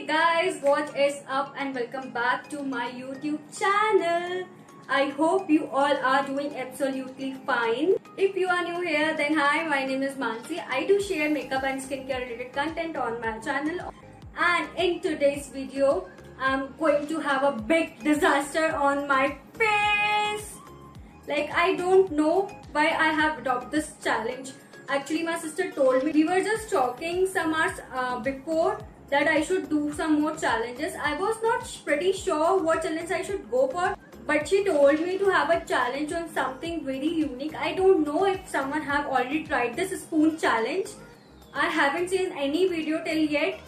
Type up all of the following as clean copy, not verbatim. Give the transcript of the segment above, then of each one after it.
Hey guys, what is up and welcome back to my YouTube channel. I hope you all are doing absolutely fine. If you are new here, then hi, my name is Mansi. I do share makeup and skincare related content on my channel. And in today's video, I'm going to have a big disaster on my face. Like, I don't know why I have adopted this challenge. Actually, my sister told me, we were just talking some hours before that I should do some more challenges. I was not pretty sure what challenge I should go for, but she told me to have a challenge on something very unique. I don't know if someone have already tried this spoon challenge. I haven't seen any video till yet.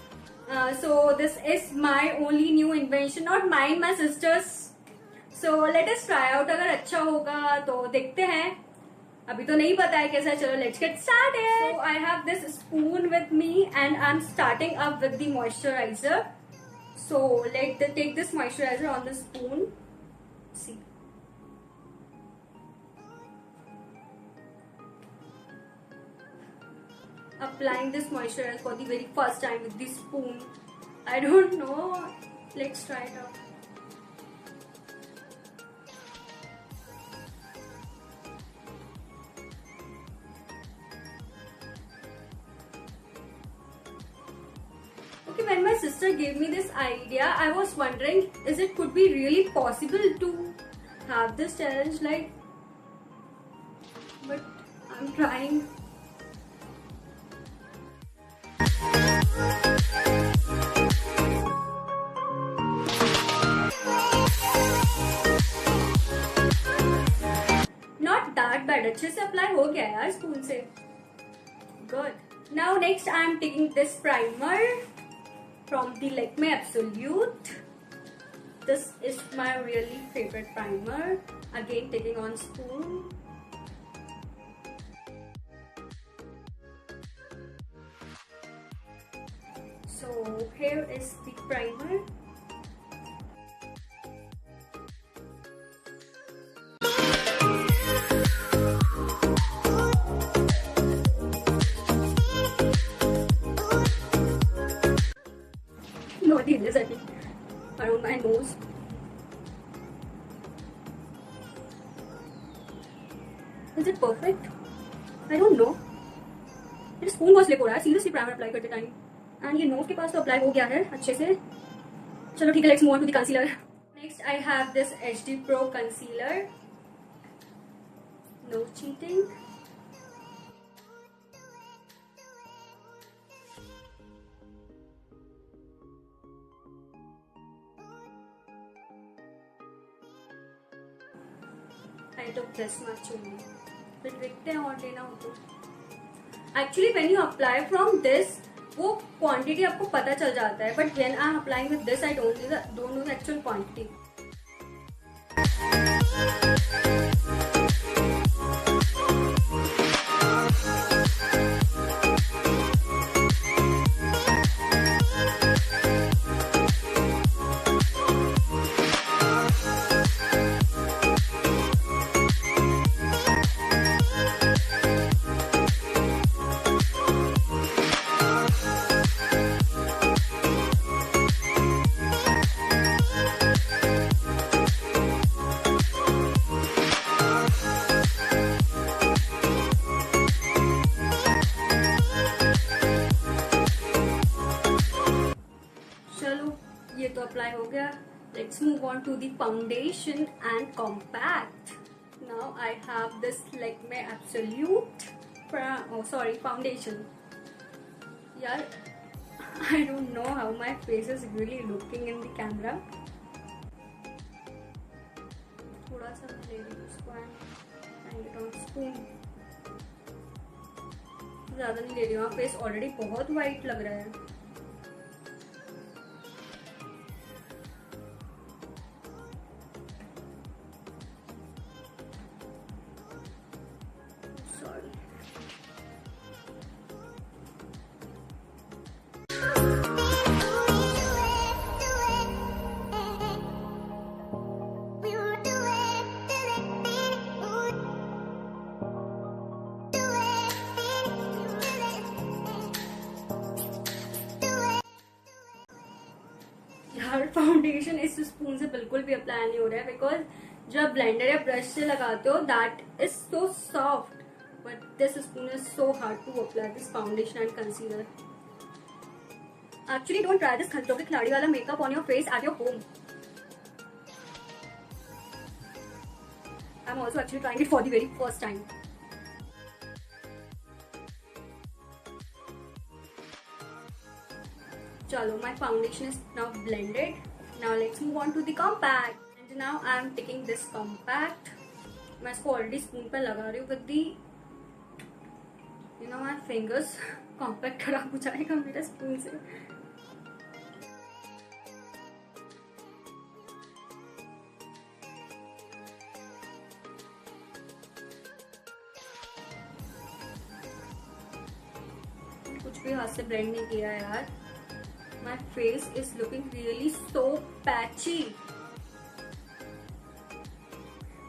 So this is my only new invention, not mine, my sister's. So let us try out. अगर अच्छा होगा तो देखते हैं. अभी तो नहीं पता है कैसा. चलो let's get started. So I have this spoon with me and I'm starting up with the moisturizer. So let's take this moisturizer on the spoon. See. Applying this moisturizer for the very first time with this spoon. I don't know. Let's try it out. Okay, when my sister gave me this idea, I was wondering, is it could be really possible to have this challenge like, but I'm trying. Not that bad. अच्छे से apply हो गया यार spoon से. Good. Now next I am taking this primer from the Lakme Absolute. This is my really favorite primer. Again taking on spoon. So here is the primer. Not this, I think. Around my nose. Is it perfect? I don't know. मेरे spoon बहुत slip हो रहा है seriously primer apply करते time. And ये knows के पास तो apply हो गया है अच्छे से. चलो ठीक है, let's move on to the concealer. Next I have this HD Pro concealer. No cheating. I took this much only. फिर देखते हैं और लेना हो तो. Actually, when you apply from this, वो quantity आपको पता चल जाता है. But when I am applying with this, I don't know the actual quantity. ये तो अप्लाई हो गया. Let's move on to the foundation and compact. Now I have this Lakme Absolute foundation. यार, I don't know how my face is really looking in the camera. थोड़ा सा मैं ले रही हूँ उसको and it on spoon. ज़्यादा नहीं ले रही हूँ. फेस ऑलरेडी बहुत वाइट लग रहा है. यार फाउंडेशन इस स्पून से बिल्कुल भी अप्लाई नहीं हो रहा है, बिकॉज जब ब्लेंडर या ब्रश से लगाते हो that is so soft, but this spoon is so hard to apply this foundation and concealer. Actually, don't try this Khatro ke Khiladi wala makeup on your face at your home. I'm also actually trying it for the very first time. Chalo, my foundation is now blended. Now let's move on to the compact. And now I'm taking this compact. मैं इसको already spoon पे लगा रही हूँ with the, you know, my fingers. Compact खराब हो जाएगा मेरा spoon से. कुछ भी हाथ से ब्लेंड नहीं किया यार. My face is looking really so patchy.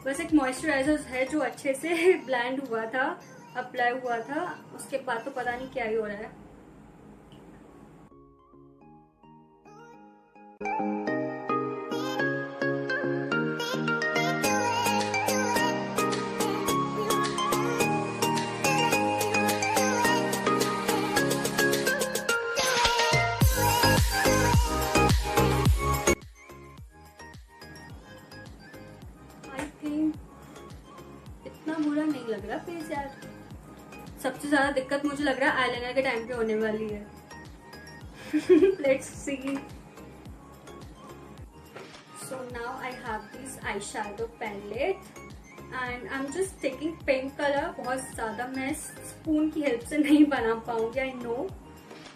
बस एक मॉइस्चराइजर है जो अच्छे से ब्लेंड हुआ था, अप्लाई हुआ था, उसके बाद तो पता नहीं क्या ही हो रहा है. इतना बुरा नहीं लग रहा फेस यार. सबसे ज्यादा दिक्कत मुझे लग रहा है आईलाइनर के टाइम पे होने वाली है. Let's see. So now I have this eye shadow palette and I am just taking pink colour. बहुत ज्यादा मैं स्पून की हेल्प से नहीं बना पाऊंगी, I know.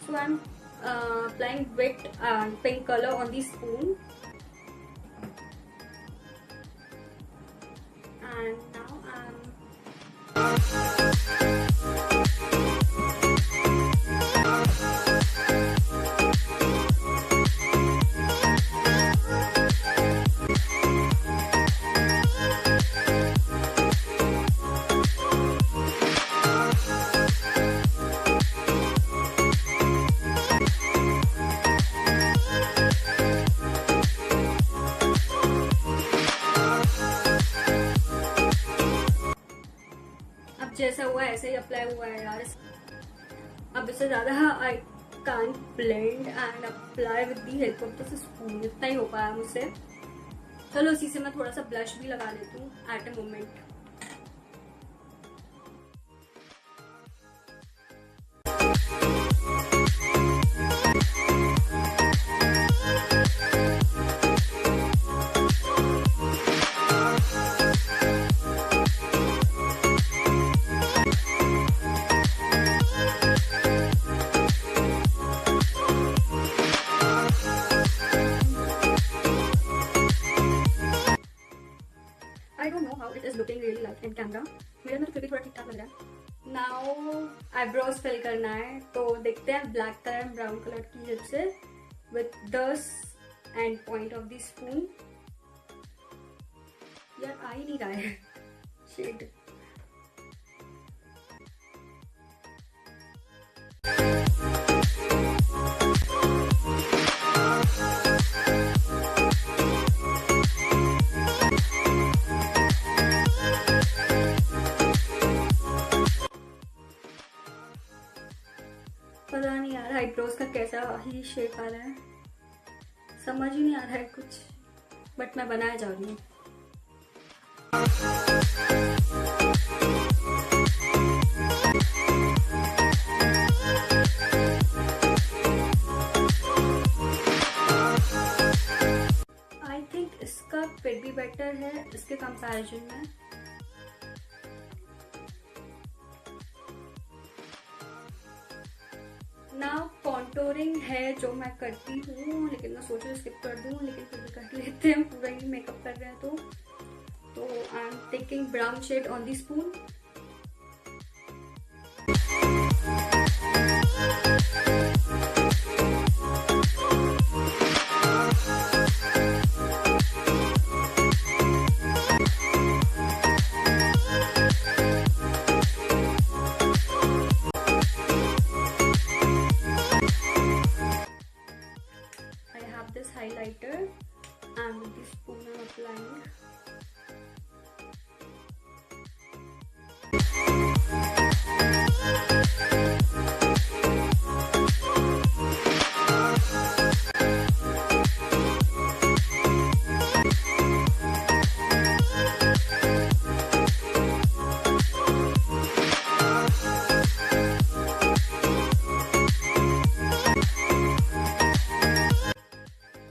So I am applying with pink colour on the spoon. And now I'm जैसा हुआ ऐसे ही अप्लाई हुआ है यार. अब इससे ज्यादा I can't blend and apply with the help of this spoon. इतना ही हो पाया मुझसे. चलो इसी से मैं थोड़ा सा ब्लश भी लगा लेती हूँ at a moment. I don't know how it is looking really like in camera. मेरे में तो फिर भी थोड़ा ठीक ठाक लग रहा है. Now eyebrows fill करना है, तो देखते हैं black colour and brown colour की हेल्प से with this end point of the spoon. यार आ ही नहीं रहा है शेड. पता नहीं यार आईब्रोज का कैसा ही शेप आ रहा है, समझ ही नहीं आ रहा है कुछ, बट मैं बनाया जा रही हूँ. आई थिंक इसका फिट भी बेटर है इसके कंपैरिजन में. नाउ कॉन्टोरिंग है जो मैं करती हूँ, लेकिन मैं सोच रही हूँ स्किप कर दूँ, लेकिन फिर भी कर लेते हैं. पूरा ही मेकअप कर रहे हैं तो I am taking brown shade on the spoon. have this highlighter and with this spoon I'm applying.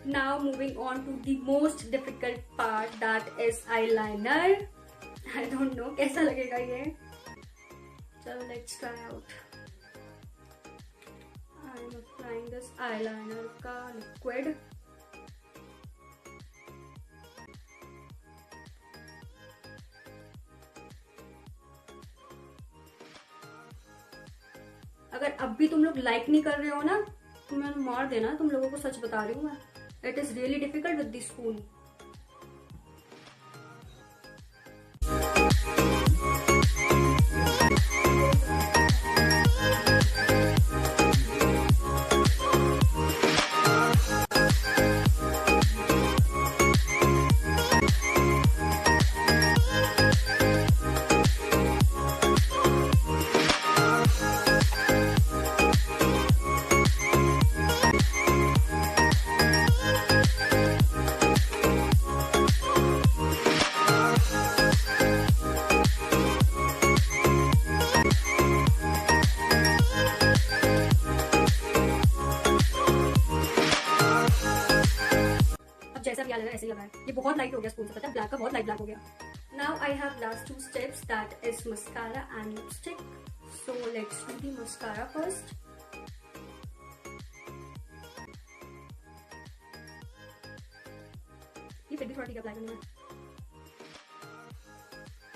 Now moving on to the most difficult part, that is eyeliner. I don't know कैसा लगेगा ये. चलो let's try out. I am applying this eyeliner का liquid. अगर अब भी तुम लोग लाइक नहीं कर रहे हो ना तो मैं मार देना, तुम लोगों को सच बता रही हूँ मैं. It is really difficult with the spoon. जैसा भी आ लगा ऐसे ही लगा है. ये बहुत लाइट हो गया स्पून से, पता है ब्लैक का बहुत लाइट ब्लैक हो गया. Now I have last 2 steps, that is mascara and lipstick. So let's do the mascara first. ये फिर भी थोड़ा ठीक अप्लाई करना है.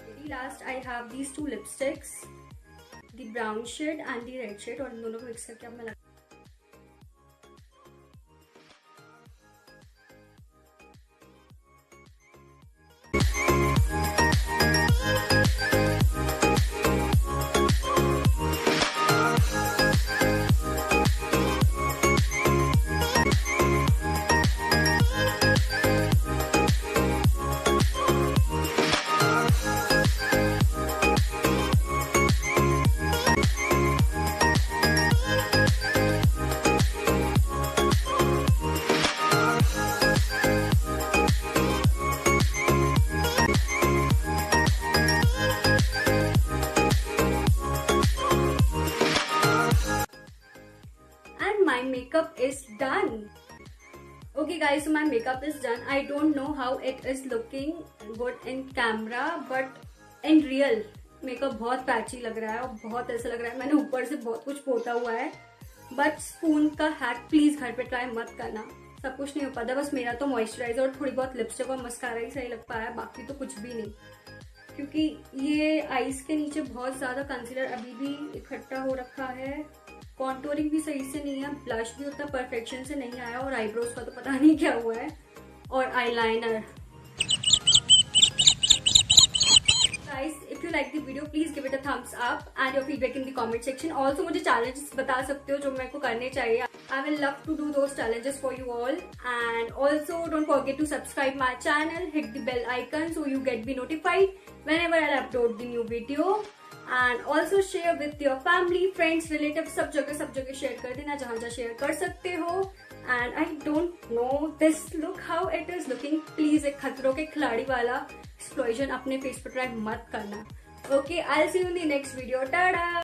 Very last I have these 2 lipsticks, the brown shade and the red shade, और इन दोनों को मिक्स करके अब मैं my makeup is done. Okay guys, so my makeup is done. I don't know how it is looking good in camera, but in real makeup बहुत patchy लग रहा है और बहुत ऐसा लग रहा है मैंने ऊपर से बहुत कुछ पोता हुआ है. बट स्पून का हैक प्लीज घर पे ट्राई मत करना, सब कुछ नहीं हो पाता. बस मेरा तो मॉइस्चराइजर और थोड़ी बहुत लिपस्टिक और मस्कारा ही सही लग पाया, बाकी तो कुछ भी नहीं, क्योंकि ये आईज के नीचे बहुत ज्यादा कंसीलर अभी भी इकट्ठा हो रखा है. कॉन्टोरिंग भी सही से नहीं है, ब्लश भी उतना परफेक्शन से नहीं आया, और आईब्रोज का तो पता नहीं क्या हुआ है, और eyeliner. Guys, if you like the video, please give it a thumbs up and your feedback in the comment section. Also, मुझे challenges बता सकते हो जो मेरे को करने चाहिए. I will love to do those challenges for you all. And also, don't forget to subscribe my channel, hit the bell icon so you get be notified whenever I'll upload the new video. And also share with your family, friends, relatives, सब जगह share कर देना जहाँ जहाँ share कर सकते हो. And I don't know this look how it is looking. Please एक खतरों के खिलाड़ी वाला एक्सप्लोजन अपने फेस पर ट्राई मत करना. Okay, I'll see you in the next video. Ta-da!